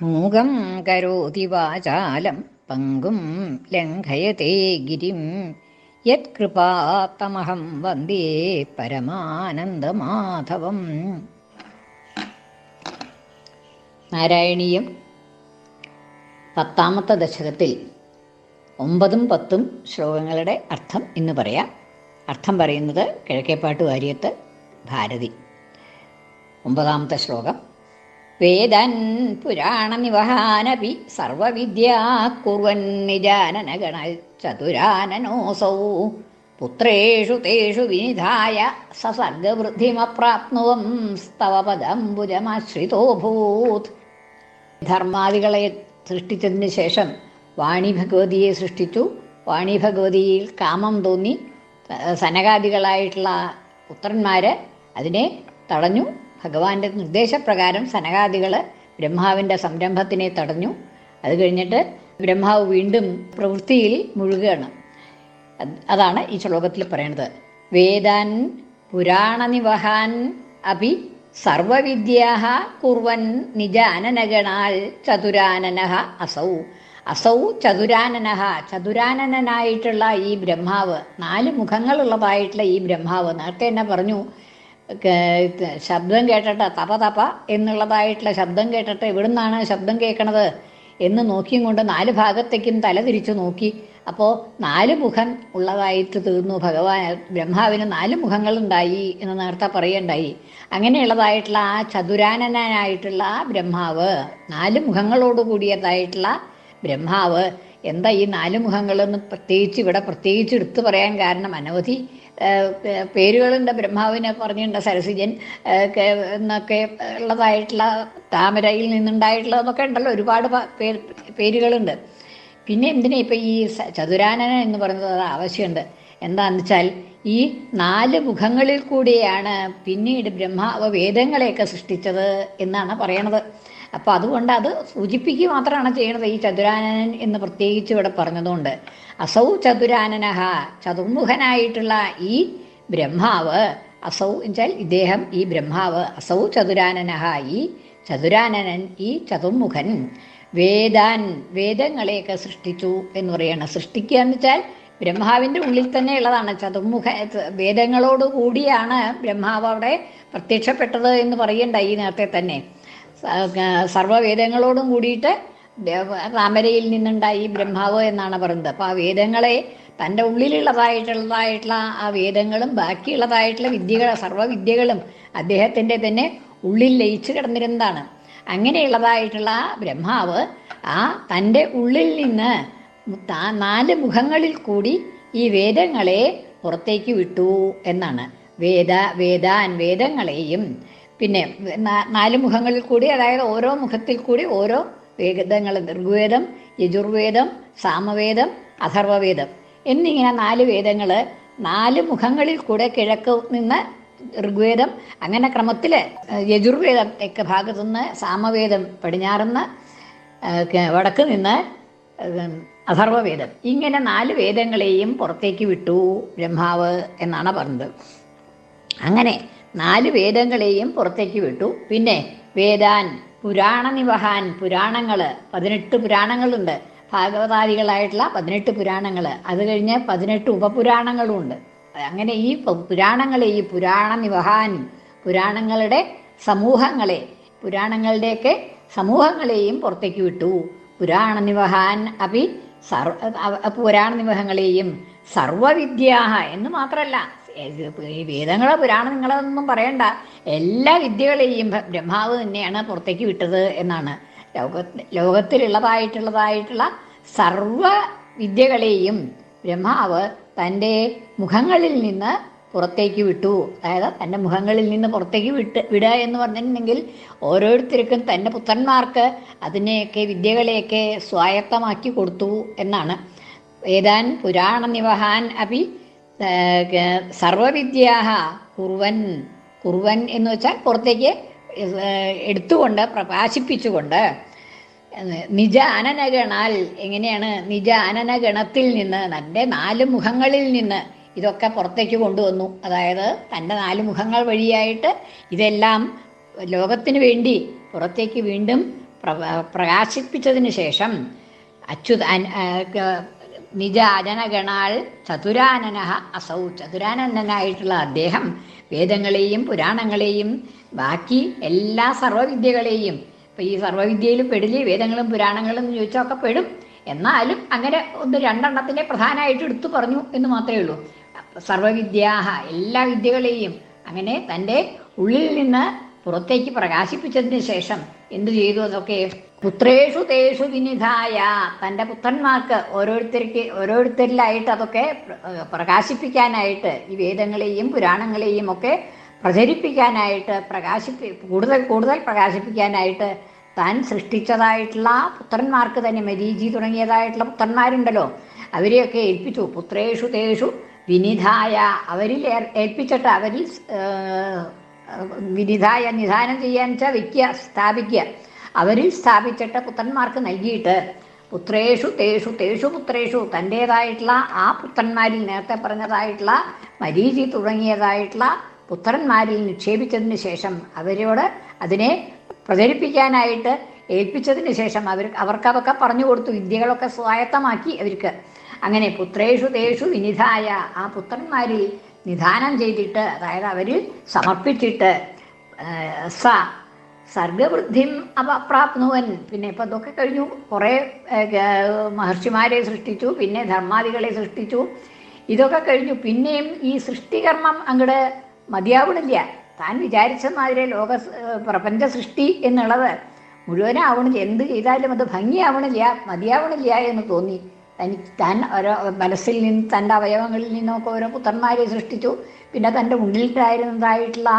മൂകം കരോതി വാചാലം പങ്കും ലംഘയത്തെ ഗിരിം യത്കൃപാത്തമഹം വന്ദേ പരമാനന്ദമാധവം. നാരായണീയം 10ാമത്തെ ദശകത്തിൽ 9ഉം 10ഉം ശ്ലോകങ്ങളുടെ അർത്ഥം ഇന്ന് പറയാം. അർത്ഥം പറയുന്നത് കിഴക്കേപ്പാട്ട് വാര്യത്ത് ഭാരതി. 9ാമത്തെ ശ്ലോകം. വേദൻ പുരാണനിവഹാനപി സർവവിദ്യാ കുർവൻ നിജാനനഗണ ചതുരാനനോസൗ പുത്രേഷു തേഷു വിനിധായ സസർഗവൃദ്ധിമപ്രാപ്നുവം സ്തവ പദംബുജമാശ്രിതോഭൂത്. ധർമാദികളെ സൃഷ്ടിച്ചതിന് ശേഷം വാണി ഭഗവതിയെ സൃഷ്ടിച്ചു. വാണി ഭഗവതിയിൽ കാമം തോന്നി സനകാദികളായിട്ടുള്ള പുത്രന്മാർ അതിനെ തടഞ്ഞു. ഭഗവാന്റെ നിർദ്ദേശപ്രകാരം സനകാദികൾ ബ്രഹ്മാവിൻ്റെ സംരംഭത്തിനെ തടഞ്ഞു. അത് കഴിഞ്ഞിട്ട് ബ്രഹ്മാവ് വീണ്ടും പ്രവൃത്തിയിൽ മുഴുകുകയാണ്. അതാണ് ഈ ശ്ലോകത്തിൽ പറയണത്. വേദാൻ പുരാണനിവഹാൻ അപി സർവവിദ്യാഃ കുർവൻ നിജാനനഗണാൽ ചതുരാനനഃ അസൗ. അസൗ ചതുരാനനഃ, ചതുരാനനായിട്ടുള്ള ഈ ബ്രഹ്മാവ്, 4 മുഖങ്ങളുള്ളതായിട്ടുള്ള ഈ ബ്രഹ്മാവ്. നേരത്തെ തന്നെ പറഞ്ഞു, ശബ്ദം കേട്ടിട്ട് തപ തപ എന്നുള്ളതായിട്ടുള്ള ശബ്ദം കേട്ടിട്ട് എവിടുന്നാണ് ശബ്ദം കേൾക്കണത് എന്ന് നോക്കിയും കൊണ്ട് 4 ഭാഗത്തേക്കും തല തിരിച്ചു നോക്കി. അപ്പോൾ 4 മുഖം ഉള്ളതായിട്ട് തീർന്നു. ബ്രഹ്മാവിന് 4 മുഖങ്ങളുണ്ടായി എന്ന് നേരത്തെ പറയുണ്ടായി. അങ്ങനെയുള്ളതായിട്ടുള്ള ആ ചതുരാനനായിട്ടുള്ള ബ്രഹ്മാവ്, 4 മുഖങ്ങളോട് കൂടിയതായിട്ടുള്ള ബ്രഹ്മാവ്. എന്താ ഈ 4 മുഖങ്ങളെന്ന് ഇവിടെ പ്രത്യേകിച്ച് എടുത്തു പറയാൻ കാരണം, അനവധി പേരുകളുണ്ട് ബ്രഹ്മാവിനെ പറഞ്ഞിട്ടുണ്ട്. സരസിജൻ എന്നൊക്കെ ഉള്ളതായിട്ടുള്ള, താമരയിൽ നിന്നുണ്ടായിട്ടുള്ളതൊക്കെ ഉണ്ടല്ലോ, ഒരുപാട് പേരുകളുണ്ട്. പിന്നെ എന്തിനാ ഇപ്പം ഈ ചതുരാനനൻ എന്ന് പറയുന്നത് ആവശ്യമുണ്ട്? എന്താണെന്ന് വെച്ചാൽ ഈ 4 മുഖങ്ങളിൽ കൂടിയാണ് പിന്നീട് ബ്രഹ്മാവ് വേദങ്ങളെയൊക്കെ സൃഷ്ടിച്ചത് എന്നാണ് പറയണത്. അപ്പോൾ അതുകൊണ്ട് അത് സൂചിപ്പിക്കുക മാത്രമാണ് ചെയ്യണത്. ഈ ചതുരാനനൻ എന്ന് പ്രത്യേകിച്ച് ഇവിടെ പറഞ്ഞതുകൊണ്ട്. അസൗ ചതുരാനനഃ, ചതുർമുഖനായിട്ടുള്ള ഈ ബ്രഹ്മാവ്. അസൗ എന്നുവെച്ചാൽ ഇദ്ദേഹം, ഈ ബ്രഹ്മാവ്. അസൗ ചതുരാനനഃ, ഈ ചതുരാനനൻ, ഈ ചതുർമുഖൻ. വേദാൻ, വേദങ്ങളെയൊക്കെ സൃഷ്ടിച്ചു എന്ന് പറയണം. സൃഷ്ടിക്കുക എന്ന് വെച്ചാൽ ബ്രഹ്മാവിൻ്റെ ഉള്ളിൽ തന്നെ ഉള്ളതാണ്. ചതുർമുഖ വേദങ്ങളോട് കൂടിയാണ് ബ്രഹ്മാവ് അവിടെ പ്രത്യക്ഷപ്പെട്ടത് എന്ന് പറയണ്ട ഈ നേരത്തെ തന്നെ. സർവ്വവേദങ്ങളോടും കൂടിയിട്ട് താമരയിൽ നിന്നുണ്ടായി ബ്രഹ്മാവ് എന്നാണ് പറയുന്നത്. അപ്പോൾ ആ വേദങ്ങളെ, തൻ്റെ ഉള്ളിലുള്ളതായിട്ടുള്ള ആ വേദങ്ങളും ബാക്കിയുള്ളതായിട്ടുള്ള വിദ്യകൾ, സർവ്വവിദ്യകളും അദ്ദേഹത്തിൻ്റെ തന്നെ ഉള്ളിൽ ലയിച്ചു കിടന്നിരുന്നതാണ്. അങ്ങനെയുള്ളതായിട്ടുള്ള വേദാവ് ആ തൻ്റെ ഉള്ളിൽ നിന്ന് 4 മുഖങ്ങളിൽ കൂടി ഈ വേദങ്ങളെ പുറത്തേക്ക് വിട്ടു എന്നാണ്. വേദാൻ, വേദങ്ങളെയും. പിന്നെ 4 മുഖങ്ങളിൽ കൂടി, അതായത് ഓരോ മുഖത്തിൽ കൂടി ഓരോ വേദങ്ങൾ, ഋഗ്വേദം, യജുർവേദം, സാമവേദം, അഥർവവേദം എന്നിങ്ങനെ 4 വേദങ്ങൾ 4 മുഖങ്ങളിൽ കൂടെ കിഴക്ക് നിന്ന് ഋഗ്വേദം, അങ്ങനെ ക്രമത്തിൽ യജുർവേദം തെക്ക് ഭാഗത്തു നിന്ന്, സാമവേദം പടിഞ്ഞാറുന്ന്, വടക്ക് നിന്ന് അഥർവവേദം, ഇങ്ങനെ 4 വേദങ്ങളെയും പുറത്തേക്ക് വിട്ടു ബ്രഹ്മാവ് എന്നാണ് പറഞ്ഞത്. അങ്ങനെ 4 വേദങ്ങളെയും പുറത്തേക്ക് വിട്ടു. പിന്നെ വേദാൻ പുരാണനിവഹാൻ, പുരാണങ്ങൾ 18 പുരാണങ്ങളുണ്ട്. ഭാഗവതാദികളായിട്ടുള്ള 18 പുരാണങ്ങൾ. അത് കഴിഞ്ഞ് 18 ഉപപുരാണങ്ങളും ഉണ്ട്. അങ്ങനെ ഈ പുരാണങ്ങളെ, ഈ പുരാണനിവഹാൻ, പുരാണങ്ങളുടെ സമൂഹങ്ങളെ, പുരാണങ്ങളുടെയൊക്കെ സമൂഹങ്ങളെയും പുറത്തേക്ക് വിട്ടു. പുരാണനിവഹാൻ അപി പുരാണനിവഹങ്ങളെയും സർവവിദ്യാഹ എന്ന് മാത്രമല്ല, ഈ വേദങ്ങളോ പുരാണങ്ങളൊന്നും പറയണ്ട, എല്ലാ വിദ്യകളെയും ബ്രഹ്മാവ് തന്നെയാണ് പുറത്തേക്ക് വിട്ടത് എന്നാണ്. ലോകത്തിലുള്ളതായിട്ടുള്ള സർവ വിദ്യകളെയും ബ്രഹ്മാവ് തൻ്റെ മുഖങ്ങളിൽ നിന്ന് പുറത്തേക്ക് വിട്ടു. അതായത് തൻ്റെ മുഖങ്ങളിൽ നിന്ന് പുറത്തേക്ക് വിടുക എന്ന് പറഞ്ഞിട്ടുണ്ടെങ്കിൽ ഓരോരുത്തർക്കും തൻ്റെ പുത്രന്മാർക്ക് അതിനെയൊക്കെ വിദ്യകളെയൊക്കെ സ്വായത്തമാക്കി കൊടുത്തു എന്നാണ്. വേദാൻ പുരാണനിവഹാൻ അപി സർവവിദ്യാഹ കുർവൻ എന്ന് വെച്ചാൽ പുറത്തേക്ക് എടുത്തുകൊണ്ട്, പ്രകാശിപ്പിച്ചുകൊണ്ട്. നിജ അനനഗണാൽ, എങ്ങനെയാണ്? നിജ അനനഗണത്തിൽ നിന്ന്, തൻ്റെ 4 മുഖങ്ങളിൽ നിന്ന് ഇതൊക്കെ പുറത്തേക്ക് കൊണ്ടുവന്നു. അതായത് തൻ്റെ 4 മുഖങ്ങൾ വഴിയായിട്ട് ഇതെല്ലാം ലോകത്തിന് വേണ്ടി പുറത്തേക്ക് വീണ്ടും പ്രകാശിപ്പിച്ചതിന് ശേഷം അച്യുത നിജ അജനഗണാൾ ചതുരാനനഃ അസൗ, ചതുരാനനായിട്ടുള്ള അദ്ദേഹം വേദങ്ങളെയും പുരാണങ്ങളെയും ബാക്കി എല്ലാ സർവ്വവിദ്യകളെയും, ഇപ്പം ഈ സർവ്വവിദ്യയിലും പെടില്ലേ വേദങ്ങളും പുരാണങ്ങളും എന്ന് ചോദിച്ചാൽ ഒക്കെ പെടും. എന്നാലും അങ്ങനെ ഒന്ന് രണ്ടെണ്ണത്തിനെ പ്രധാനമായിട്ട് എടുത്തു പറഞ്ഞു എന്ന് മാത്രമേ ഉള്ളൂ. സർവവിദ്യാഹ, എല്ലാ വിദ്യകളെയും അങ്ങനെ തൻ്റെ ഉള്ളിൽ നിന്ന് പുറത്തേക്ക് പ്രകാശിപ്പിച്ചതിന് ശേഷം എന്തു ചെയ്തു? അതൊക്കെ പുത്രേഷു തേഷു വിനിധായ, തൻ്റെ പുത്രന്മാർക്ക് ഓരോരുത്തരിലായിട്ട് അതൊക്കെ പ്രകാശിപ്പിക്കാനായിട്ട്, ഈ വേദങ്ങളെയും പുരാണങ്ങളെയും ഒക്കെ പ്രചരിപ്പിക്കാനായിട്ട്, കൂടുതൽ പ്രകാശിപ്പിക്കാനായിട്ട് താൻ സൃഷ്ടിച്ചതായിട്ടുള്ള പുത്രന്മാർക്ക് തന്നെ, മരീചി തുടങ്ങിയതായിട്ടുള്ള പുത്രന്മാരുണ്ടല്ലോ, അവരെയൊക്കെ ഏൽപ്പിച്ചു. പുത്രേഷു തേഷു വിനിധായ, അവരിൽ ഏൽപ്പിച്ചിട്ട്, അവരിൽ വിനിധായ, നിധാനം ചെയ്യാന്ന് വെച്ചാൽ വയ്ക്കുക, സ്ഥാപിക്കുക, അവരിൽ സ്ഥാപിച്ചിട്ട് പുത്രന്മാർക്ക് നൽകിയിട്ട്, പുത്രേഷു തേഷു തേഷു പുത്രേഷു, തൻ്റേതായിട്ടുള്ള ആ പുത്രന്മാരിൽ, നേരത്തെ പറഞ്ഞതായിട്ടുള്ള മരീചി തുടങ്ങിയതായിട്ടുള്ള പുത്രന്മാരിൽ നിക്ഷേപിച്ചതിന് ശേഷം അവരോട് അതിനെ പ്രചരിപ്പിക്കാനായിട്ട് ഏൽപ്പിച്ചതിന് ശേഷം അവർക്കതൊക്കെ പറഞ്ഞു കൊടുത്തു, വിദ്യകളൊക്കെ സ്വായത്തമാക്കി അവർക്ക്. അങ്ങനെ പുത്രേഷു തേഷു വിനിധായ, ആ പുത്രന്മാരിൽ നിധാനം ചെയ്തിട്ട്, അതായത് അവരിൽ സമർപ്പിച്ചിട്ട്, സർഗവൃദ്ധിം അപ്രാപ്നുവൻ. പിന്നെ ഇപ്പം ഇതൊക്കെ കഴിഞ്ഞു, കുറേ മഹർഷിമാരെ സൃഷ്ടിച്ചു, പിന്നെ ധർമാദികളെ സൃഷ്ടിച്ചു, ഇതൊക്കെ കഴിഞ്ഞു. പിന്നെയും ഈ സൃഷ്ടികർമ്മം അങ്ങോട്ട് മതിയാവണില്ല. താൻ വിചാരിച്ച മാതിരി പ്രപഞ്ച സൃഷ്ടി എന്നുള്ളത് മുഴുവനാവണില്ല, എന്ത് ചെയ്താലും അത് ഭംഗിയാവണില്ല, മതിയാവണില്ല എന്ന് തോന്നി. താൻ ഓരോ മനസ്സിൽ നിന്ന്, തൻ്റെ അവയവങ്ങളിൽ നിന്നൊക്കെ ഓരോ പുത്രന്മാരെ സൃഷ്ടിച്ചു. പിന്നെ തൻ്റെ ഉള്ളിലായിരുന്നതായിട്ടുള്ള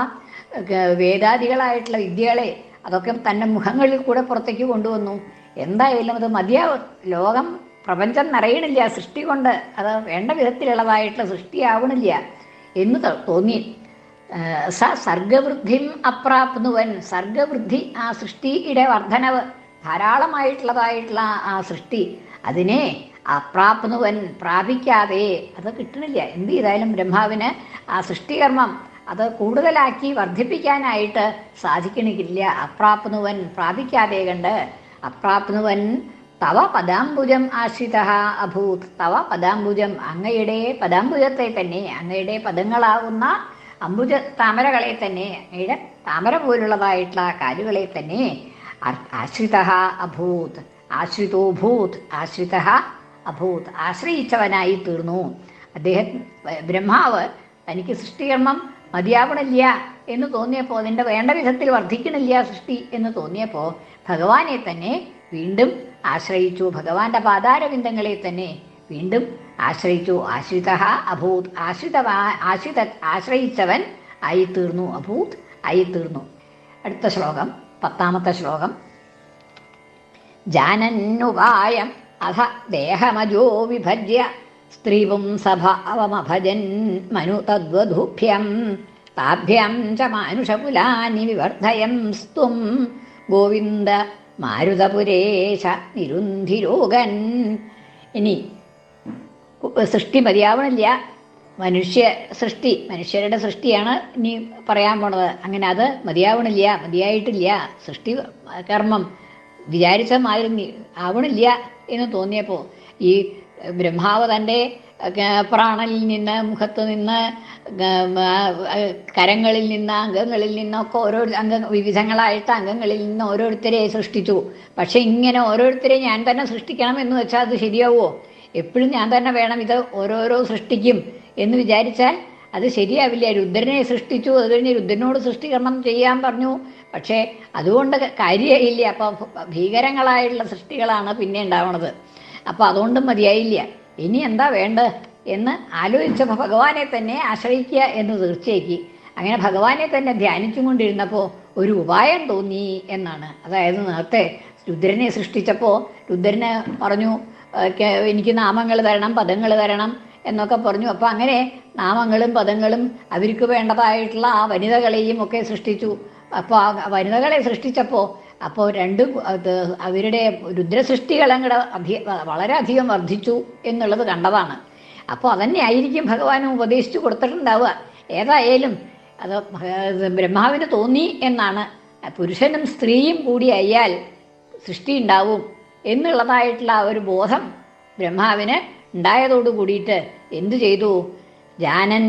വേദാദികളായിട്ടുള്ള വിദ്യകളെ അതൊക്കെ തൻ്റെ മുഖങ്ങളിൽ കൂടെ പുറത്തേക്ക് കൊണ്ടുവന്നു. എന്തായാലും അത് മതിയാവും, ലോകം പ്രപഞ്ചം നിറയണില്ല സൃഷ്ടി കൊണ്ട്, അത് വേണ്ട വിധത്തിലുള്ളതായിട്ടുള്ള സൃഷ്ടിയാവണില്ല എന്ന് തോന്നി. സർഗവൃദ്ധിം അപ്രാപ്നുവൻ, സർഗവൃദ്ധി, ആ സൃഷ്ടിയുടെ വർധനവ്, ധാരാളമായിട്ടുള്ളതായിട്ടുള്ള ആ സൃഷ്ടി, അതിനെ അപ്രാപ്നുവൻ, പ്രാപിക്കാതെ, അത് കിട്ടണില്ല. എന്ത് ചെയ്താലും ബ്രഹ്മാവിന് ആ സൃഷ്ടികർമ്മം അത് കൂടുതലാക്കി വർദ്ധിപ്പിക്കാനായിട്ട് സാധിക്കണില്ല. അപ്രാപ്നുവൻ, പ്രാപിക്കാതെ കണ്ട്. അപ്രാപ്നുവൻ തവ പദാംബുജം ആശ്രിത അഭൂത്, തവ പദാംബുജം, അങ്ങയുടെ പദാംബുജത്തെ തന്നെ, അങ്ങയുടെ പദങ്ങളാകുന്ന അംബുജ താമരകളെ തന്നെ, അങ്ങയുടെ താമര പോലുള്ളതായിട്ടുള്ള കാലുകളെ തന്നെ ആശ്രിത അഭൂത്, ആശ്രിതോഭൂത്, ആശ്രിത അഭൂത്, ആശ്രയിച്ചവനായി തീർന്നു. അദ്ദേഹം ബ്രഹ്മാവ് തനിക്ക് സൃഷ്ടികർമ്മം മതിയാവണില്ല എന്ന് തോന്നിയപ്പോൾ, അതിൻ്റെ വേണ്ട വിധത്തിൽ വർദ്ധിക്കണില്ല സൃഷ്ടി എന്ന് തോന്നിയപ്പോൾ ഭഗവാനെ തന്നെ വീണ്ടും ആശ്രയിച്ചു. ഭഗവാന്റെ പാതാരവിന്ദങ്ങളെ തന്നെ വീണ്ടും ആശ്രയിച്ചു. ആശ്രിത അഭൂത്, ആശ്രയിച്ചവൻ ആയിത്തീർന്നു, അഭൂത് ആയിത്തീർന്നു. അടുത്ത ശ്ലോകം, 10ാമത്തെ ശ്ലോകം. ജാനന്നുപായം അധ ദേഹമജോ വിഭജ്യ സ്ത്രീവും സഭാവമഭജൻ മനു തദ്വധൂഭ്യം താഭ്യം ച മാനുഷകുലാനി വിവർദ്ധയം സ്ത്വം ഗോവിന്ദ മാരുതപുരേശ നിരുന്ധിരോഗൻ. ഇനി സൃഷ്ടി മതിയാവണില്ല, മനുഷ്യരുടെ സൃഷ്ടിയാണ് ഇനി പറയാൻ പോണത്. അങ്ങനെ അത് മതിയാവണില്ല, മതിയായിട്ടില്ല, സൃഷ്ടി കർമ്മം വിചാരിച്ച മാതിരി ആവണില്ല എന്ന് തോന്നിയപ്പോൾ ഈ ബ്രഹ്മാവ് തൻ്റെ പ്രാണനിൽ നിന്ന്, മുഖത്ത് നിന്ന്, കരങ്ങളിൽ നിന്ന്, അംഗങ്ങളിൽ നിന്നൊക്കെ വിവിധങ്ങളായിട്ട് അംഗങ്ങളിൽ നിന്ന് ഓരോരുത്തരെ സൃഷ്ടിച്ചു. പക്ഷെ ഇങ്ങനെ ഓരോരുത്തരെ ഞാൻ തന്നെ സൃഷ്ടിക്കണം എന്ന് വെച്ചാൽ അത് ശരിയാവുമോ? എപ്പോഴും ഞാൻ തന്നെ വേണം ഇത് ഓരോരോ സൃഷ്ടിക്കും എന്ന് വിചാരിച്ചാൽ അത് ശരിയാവില്ല. രുദ്രനെ സൃഷ്ടിച്ചു, അത് കഴിഞ്ഞ് രുദ്രനോട് സൃഷ്ടികർമ്മം ചെയ്യാൻ പറഞ്ഞു. പക്ഷേ അതുകൊണ്ട് കാര്യമില്ല. അപ്പോൾ ഭീകരങ്ങളായിട്ടുള്ള സൃഷ്ടികളാണ് പിന്നെ ഉണ്ടാവണത്. അപ്പോൾ അതുകൊണ്ടും മതിയായില്ല. ഇനി എന്താ വേണ്ടത് എന്ന് ആലോചിച്ചപ്പോൾ ഭഗവാനെ തന്നെ ആശ്രയിക്കുക എന്ന് തീർച്ചയാക്കി. അങ്ങനെ ഭഗവാനെ തന്നെ ധ്യാനിച്ചും കൊണ്ടിരുന്നപ്പോൾ ഒരു ഉപായം തോന്നി എന്നാണ്. അതായത് നേരത്തെ രുദ്രനെ സൃഷ്ടിച്ചപ്പോൾ രുദ്രന് പറഞ്ഞു എനിക്ക് നാമങ്ങൾ തരണം, പദങ്ങൾ തരണം എന്നൊക്കെ പറഞ്ഞു. അപ്പോൾ അങ്ങനെ നാമങ്ങളും പദങ്ങളും അവർക്ക് വേണ്ടതായിട്ടുള്ള ആ വനിതകളെയും ഒക്കെ സൃഷ്ടിച്ചു. അപ്പോൾ ആ വനിതകളെ സൃഷ്ടിച്ചപ്പോൾ രണ്ടും അവരുടെ രുദ്രസൃഷ്ടികൾ അങ്ങോട്ട് വളരെയധികം വർദ്ധിച്ചു എന്നുള്ളത് കണ്ടതാണ്. അപ്പോൾ അതന്നെ ആയിരിക്കും ഭഗവാനും ഉപദേശിച്ചു കൊടുത്തിട്ടുണ്ടാവുക. ഏതായാലും അത് ബ്രഹ്മാവിന് തോന്നി എന്നാണ്. പുരുഷനും സ്ത്രീയും കൂടിയായാൽ സൃഷ്ടി ഉണ്ടാവും എന്നുള്ളതായിട്ടുള്ള ഒരു ബോധം ബ്രഹ്മാവിന് ഉണ്ടായതോടു കൂടിയിട്ട് എന്തു ചെയ്തു? ജാനൻ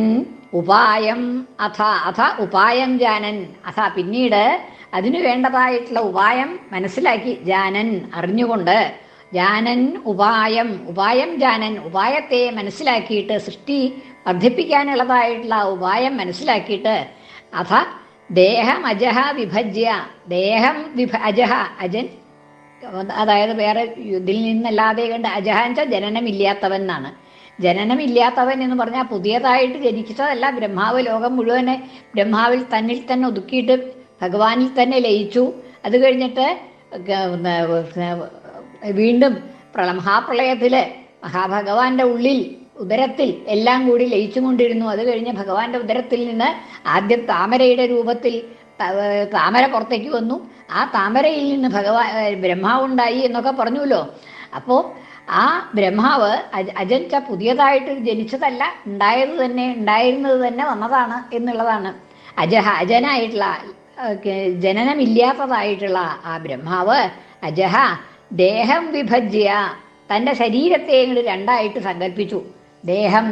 ഉപായം അഥ ഉപായം ജാനൻ അഥ പിന്നീട് അതിനു വേണ്ടതായിട്ടുള്ള ഉപായം മനസ്സിലാക്കി. ജാനൻ അറിഞ്ഞുകൊണ്ട്, ജാനൻ ഉപായം ജാനൻ ഉപായത്തെ മനസ്സിലാക്കിയിട്ട്, സൃഷ്ടി വർദ്ധിപ്പിക്കാനുള്ളതായിട്ടുള്ള ഉപായം മനസ്സിലാക്കിയിട്ട്, അഥ ദേഹം അജഹ വിഭജ്യ, ദേഹം അജൻ അതായത് വേറെ ഇതിൽ നിന്നല്ലാതെ കണ്ട്, അജഹാൻ വെച്ചാൽ ജനനമില്ലാത്തവൻ എന്നാണ്. ജനനമില്ലാത്തവൻ എന്ന് പറഞ്ഞാൽ പുതിയതായിട്ട് ജനിച്ചതല്ല. ബ്രഹ്മാവ് ലോകം മുഴുവനെ ബ്രഹ്മാവിൽ തന്നിൽ തന്നെ ഒതുക്കിയിട്ട് ഭഗവാനിൽ തന്നെ ലയിച്ചു. അത് കഴിഞ്ഞിട്ട് വീണ്ടും മഹാപ്രളയത്തിൽ മഹാഭഗവാന്റെ ഉള്ളിൽ ഉദരത്തിൽ എല്ലാം കൂടി ലയിച്ചു കൊണ്ടിരുന്നു. അത് കഴിഞ്ഞ് ഭഗവാന്റെ ഉദരത്തിൽ നിന്ന് ആദ്യം താമരയുടെ രൂപത്തിൽ താമര പുറത്തേക്ക് വന്നു. ആ താമരയിൽ നിന്ന് ബ്രഹ്മാവുണ്ടായി എന്നൊക്കെ പറഞ്ഞുല്ലോ. അപ്പോൾ ആ ബ്രഹ്മാവ് അജൻച്ച പുതിയതായിട്ട് ജനിച്ചതല്ല, ഉണ്ടായിരുന്നത് തന്നെ വന്നതാണ് എന്നുള്ളതാണ്. അജനായിട്ടുള്ള ജനനമില്ലാത്തതായിട്ടുള്ള ആ ബ്രഹ്മാവ് അജഹ ദേഹം വിഭജ്യ, തൻ്റെ ശരീരത്തെ ഇങ്ങോട്ട് രണ്ടായിട്ട് സങ്കല്പിച്ചു. ദേഹം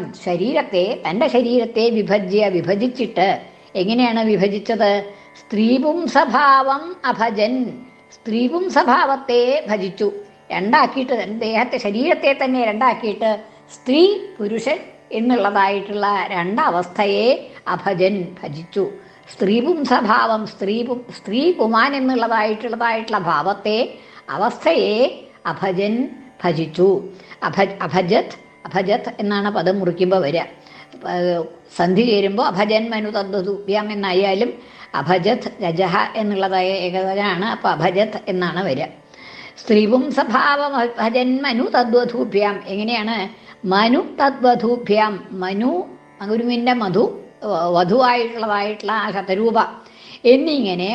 തൻ്റെ ശരീരത്തെ വിഭജിച്ചിട്ട്, എങ്ങനെയാണ് വിഭജിച്ചത്? സ്ത്രീപുംസഭാവം അഭജൻ, സ്ത്രീപുംസഭാവത്തെ ഭജിച്ചു. രണ്ടാക്കിയിട്ട് ശരീരത്തെ തന്നെ രണ്ടാക്കിയിട്ട് സ്ത്രീ പുരുഷൻ എന്നുള്ളതായിട്ടുള്ള രണ്ടവസ്ഥയെ അഭജൻ ഭജിച്ചു. സ്ത്രീപുംസഭാവം, സ്ത്രീ പുമാൻ എന്നുള്ളതായിട്ടുള്ള അവസ്ഥയെ അഭജൻ ഭജിച്ചു. അഭജത് എന്നാണ് പദം മുറിക്കുമ്പോൾ വരിക. സന്ധി ചേരുമ്പോൾ അഭജൻ മനു തദ്വതുഭ്യാം എന്നായാലും അഭജത് രജഹ എന്നുള്ളതായ ഏകവചനാണ്. അപ്പോൾ അഭജത് എന്നാണ് വരിക. സ്ത്രീപുംസഭാവം അഭജൻ മനു തദ്വധൂഭ്യാം. എങ്ങനെയാണ്? മനു തദ്വധൂഭ്യാം, മനുവിൻ്റെ വധുവായിട്ടുള്ളതായിട്ടുള്ള ആ ശതരൂപ എന്നിങ്ങനെ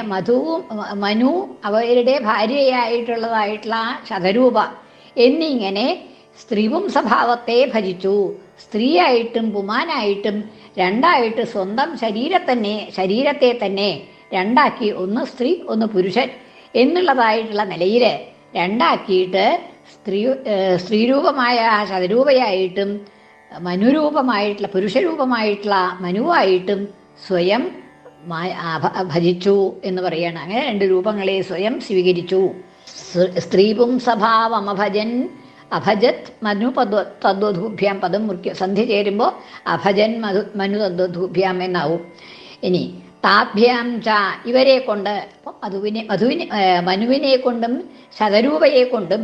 മനു അവരുടെ ഭാര്യയായിട്ടുള്ളതായിട്ടുള്ള ആ ശതരൂപ എന്നിങ്ങനെ സ്ത്രീപുംസഭാവത്തെ ഭജിച്ചു. സ്ത്രീയായിട്ടും പുമാനായിട്ടും രണ്ടായിട്ട് സ്വന്തം ശരീരത്തെ തന്നെ രണ്ടാക്കി, ഒന്ന് സ്ത്രീ ഒന്ന് പുരുഷൻ എന്നുള്ളതായിട്ടുള്ള നിലയിൽ രണ്ടാക്കിയിട്ട് സ്ത്രീരൂപമായ ശതരൂപയായിട്ടും മനുരൂപമായിട്ടുള്ള പുരുഷരൂപമായിട്ടുള്ള മനുവായിട്ടും സ്വയം ഭജിച്ചു എന്ന് പറയാണ്. അങ്ങനെ രണ്ട് രൂപങ്ങളെ സ്വയം സ്വീകരിച്ചു. സ്ത്രീപുംസഭാവമഭജൻ അഭജത് മനു തദ്വധൂഭ്യാം. പദം സന്ധി ചേരുമ്പോൾ അഭജൻ മനു തദ്വധൂഭ്യാം എന്നാവും. ഇനി താഭ്യാം ച, ഇവരെ കൊണ്ട്, മനുവിനെ കൊണ്ടും ശതരൂപയെ കൊണ്ടും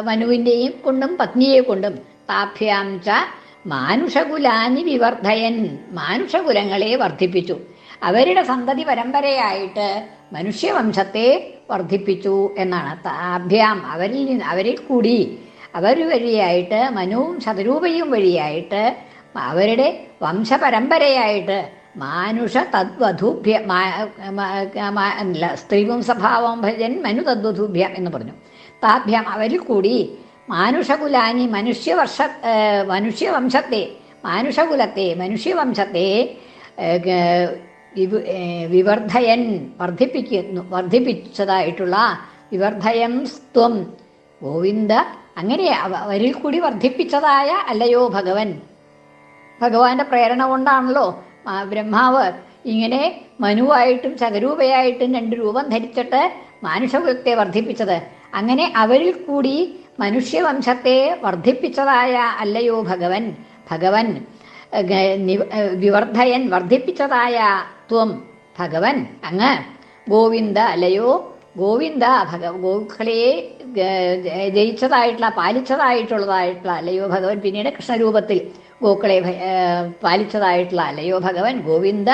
മനുവിൻ്റെയും കൊണ്ടും പത്നിയെ കൊണ്ടും താഭ്യാം ച മാനുഷകുലാനി വിവർദ്ധയൻ, മാനുഷകുലങ്ങളെ വർദ്ധിപ്പിച്ചു. അവരുടെ സന്തതി പരമ്പരയായിട്ട് മനുഷ്യവംശത്തെ വർദ്ധിപ്പിച്ചു എന്നാണ്. താഭ്യാം അവരിൽ കൂടി, അവർ വഴിയായിട്ട് മനുവും ശതരൂപയും വഴിയായിട്ട് അവരുടെ വംശപരമ്പരയായിട്ട് മാനുഷ തദ്വധൂഭ്യ സ്ത്രീപുംസഭാവം ഭജൻ മനു തദ്വധൂഭ്യം എന്ന് പറഞ്ഞു. താഭ്യാം അവരിൽ കൂടി മാനുഷകുലാനി മനുഷ്യവംശത്തെ വിവർദ്ധയൻ വർദ്ധിപ്പിച്ചതായിട്ടുള്ള വിവർദ്ധയം സ്ത്വം ഗോവിന്ദ, അങ്ങനെ അവരിൽ കൂടി വർദ്ധിപ്പിച്ചതായ അല്ലയോ ഭഗവാന്റെ പ്രേരണ കൊണ്ടാണല്ലോ ബ്രഹ്മാവ് ഇങ്ങനെ മനുവായിട്ടും ശതരൂപയായിട്ടും രണ്ട് രൂപം ധരിച്ചിട്ട് മാനുഷകുലത്തെ വർദ്ധിപ്പിച്ചത്. അങ്ങനെ അവരിൽ കൂടി മനുഷ്യവംശത്തെ വർദ്ധിപ്പിച്ചതായ അല്ലയോ ഭഗവൻ വിവർദ്ധയൻ വർദ്ധിപ്പിച്ചതായ ത്വം ഭഗവൻ അങ്ങ് ഗോവിന്ദ അല്ലയോ ഗോവിന്ദ, ഗോക്കളെ പാലിച്ചതായിട്ടുള്ള അല്ലയോ ഭഗവൻ. പിന്നീട് കൃഷ്ണരൂപത്തിൽ ഗോക്കളെ പാലിച്ചതായിട്ടുള്ള അല്ലയോ ഭഗവൻ ഗോവിന്ദ.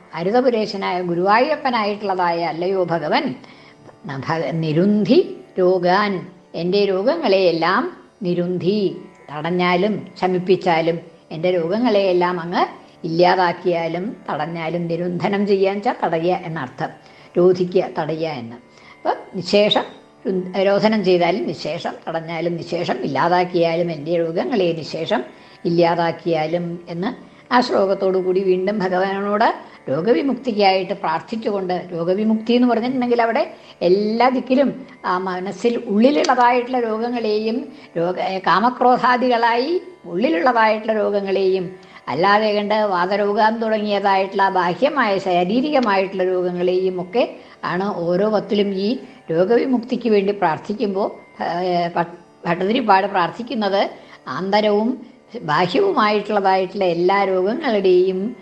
മാരുതപുരേശനായ ഗുരുവായൂരപ്പനായിട്ടുള്ളതായ അല്ലയോ ഭഗവൻ നിരുന്ധി രോഗാൻ, എൻ്റെ രോഗങ്ങളെയെല്ലാം നിരുന്ധി തടഞ്ഞാലും ശമിപ്പിച്ചാലും, എൻ്റെ രോഗങ്ങളെയെല്ലാം അങ്ങ് ഇല്ലാതാക്കിയാലും തടഞ്ഞാലും, നിരുന്ധനം ചെയ്യാൻ വെച്ചാൽ തടയുക എന്നർത്ഥം, രോധിക്കുക തടയുക എന്ന്. അപ്പം നിശേഷം രോധനം ചെയ്താലും നിശേഷം, തടഞ്ഞാലും നിശേഷം, ഇല്ലാതാക്കിയാലും എൻ്റെ രോഗങ്ങളെ നിശേഷം ഇല്ലാതാക്കിയാലും എന്ന് ആ ശ്ലോകത്തോടു കൂടി വീണ്ടും ഭഗവാനോട് രോഗവിമുക്തിക്കായിട്ട് പ്രാർത്ഥിച്ചുകൊണ്ട്, രോഗവിമുക്തി എന്ന് പറഞ്ഞിട്ടുണ്ടെങ്കിൽ അവിടെ എല്ലാ ദിക്കിലും ആ മനസ്സിൽ ഉള്ളിലുള്ളതായിട്ടുള്ള രോഗങ്ങളെയും കാമക്രോധാദികളായി ഉള്ളിലുള്ളതായിട്ടുള്ള രോഗങ്ങളെയും അല്ലാതെ കണ്ട് വാതരോഗം തുടങ്ങിയതായിട്ടുള്ള ബാഹ്യമായ ശാരീരികമായിട്ടുള്ള രോഗങ്ങളെയും ഒക്കെ ആണ് ഓരോ വത്തിലും ഈ രോഗവിമുക്തിക്ക് വേണ്ടി പ്രാർത്ഥിക്കുമ്പോൾ ഭട്ടതിരിപ്പാട് പ്രാർത്ഥിക്കുന്നത് ആന്തരവും ബാഹ്യവുമായിട്ടുള്ളതായിട്ടുള്ള എല്ലാ രോഗങ്ങളുടെയും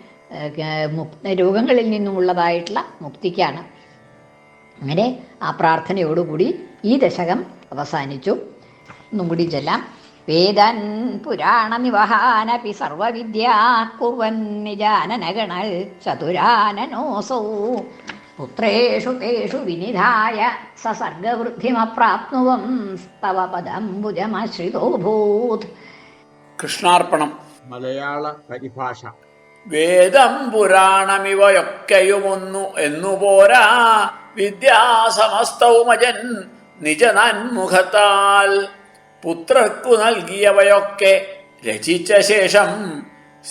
രോഗങ്ങളിൽ നിന്നുമുള്ളതായിട്ടുള്ള മുക്തിക്കാണ്. അങ്ങനെ ആ പ്രാർത്ഥനയോടുകൂടി ഈ ദശകം അവസാനിച്ചു. ഒന്നും കൂടി ചൊല്ലാം. വേദൻ പുരാണനിവഹാനപി സർവവിദ്യാ കുർവൻ നിജാനനഗണൽ ചതുരാനനോസൗ പുത്രേഷു തേഷു വിനിധായ സസർഗവൃദ്ധിമപ്രാപ്നുവം സ്തവ പദംബുജമാശ്രിതോഭൂത്. കൃഷ്ണാർപ്പണം. മലയാള പരിഭാഷ. വേദം പുരാണമിവയൊക്കെയുമൊന്നു എന്നുപോരാ, വിദ്യാസമസ്തവുമജൻ നിജനന്മുഖത്താൽ പുത്രർക്കു നൽകിയവയൊക്കെ രചിച്ച ശേഷം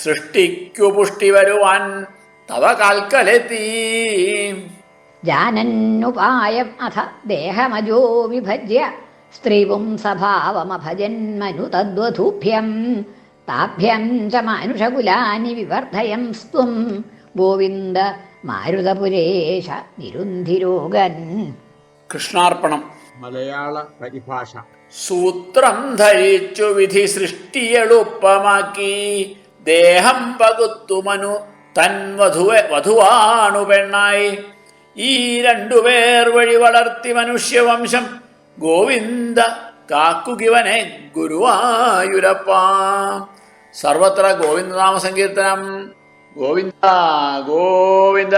സൃഷ്ടിക്കു പുഷ്ടി വരുവാൻ തവ കാൽക്കലെത്തി. ജാനന്നുപായം അഥ ദേഹമജോ വിഭജ്യ സ്ത്രീവും സ്വഭാവമഭജന്മനു തദ്വധൂഭ്യം താഭ്യം ച മാനുഷകുലാനി വിവർദ്ധയം സ്ത്വം ഗോവിന്ദ മാരുതപുരേശ നിരുന്ധിരോഗൻ. കൃഷ്ണാർപ്പണം. മലയാള പരിഭാഷ. സൂത്രം ധരിച്ചു വിധി സൃഷ്ടി എളുപ്പമാക്കി, ദേഹം പകുത്തുമനു തൻ വധുവാണു പെണ്ണായി. ഈ രണ്ടുപേർ വഴി വളർത്തി മനുഷ്യവംശം, ഗോവിന്ദ കാക്കുകിവനെ ഗുരുവായൂരപ്പ. സർവത്ര ഗോവിന്ദനാമ സങ്കീർത്തനം. ഗോവിന്ദ ഗോവിന്ദ.